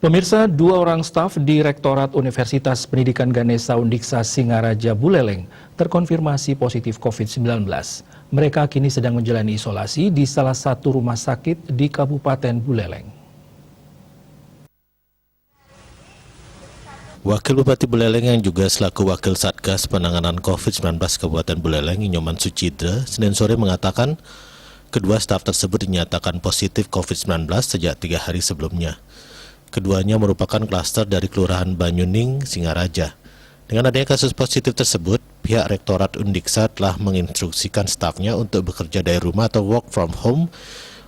Pemirsa, 2 orang staf di Rektorat Universitas Pendidikan Ganesha Undiksa Singaraja Buleleng terkonfirmasi positif COVID-19. Mereka kini sedang menjalani isolasi di salah satu rumah sakit di Kabupaten Buleleng. Wakil Bupati Buleleng yang juga selaku Wakil Satgas Penanganan COVID-19 Kabupaten Buleleng, Nyoman Sucidra, Senin sore mengatakan kedua staf tersebut dinyatakan positif COVID-19 sejak 3 hari sebelumnya. Keduanya merupakan klaster dari Kelurahan Banyuning, Singaraja. Dengan adanya kasus positif tersebut, pihak Rektorat Undiksa telah menginstruksikan stafnya untuk bekerja dari rumah atau work from home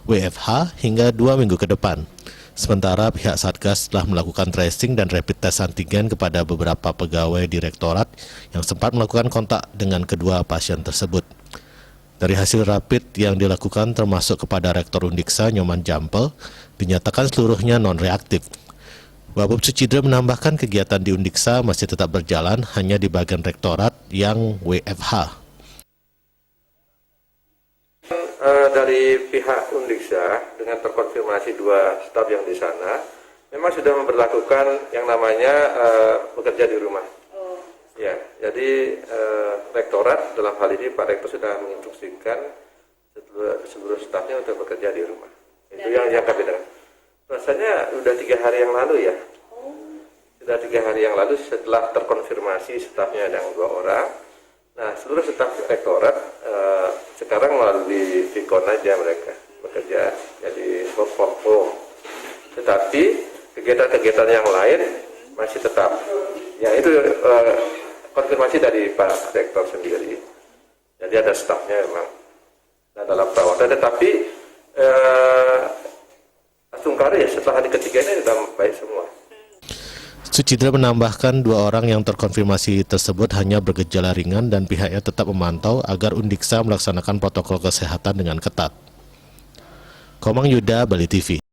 (WFH) hingga 2 minggu ke depan. Sementara pihak Satgas telah melakukan tracing dan rapid test antigen kepada beberapa pegawai di Rektorat yang sempat melakukan kontak dengan kedua pasien tersebut. Dari hasil rapid yang dilakukan termasuk kepada Rektor Undiksa Nyoman Jampel, dinyatakan seluruhnya non-reaktif. Wabub Sucidra menambahkan kegiatan di Undiksa masih tetap berjalan hanya di bagian Rektorat yang WFH. Dari pihak Undiksa dengan terkonfirmasi 2 staf yang di sana memang sudah memperlakukan yang namanya bekerja di rumah. Ya, jadi Rektorat dalam hal ini Pak Rektor sudah menginstruksikan seluruh stafnya untuk bekerja di rumah. Itu yang kami dengar. Rasanya sudah 3 hari yang lalu ya. Sudah 3 hari yang lalu setelah terkonfirmasi stafnya ada 2 orang. Nah, seluruh staf Rektorat sekarang melalui Vicon aja mereka bekerja jadi work from home. Tetapi kegiatan-kegiatan yang lain masih tetap. Ya itu konfirmasi dari Pak Rektor sendiri. Jadi ada stafnya memang dalam perawatan. Tetapi sungkara ya setelah hari ketiga ini sudah baik semua. Sucidra menambahkan 2 orang yang terkonfirmasi tersebut hanya bergejala ringan dan pihaknya tetap memantau agar Undiksa melaksanakan protokol kesehatan dengan ketat. Komang Yuda, Bali TV.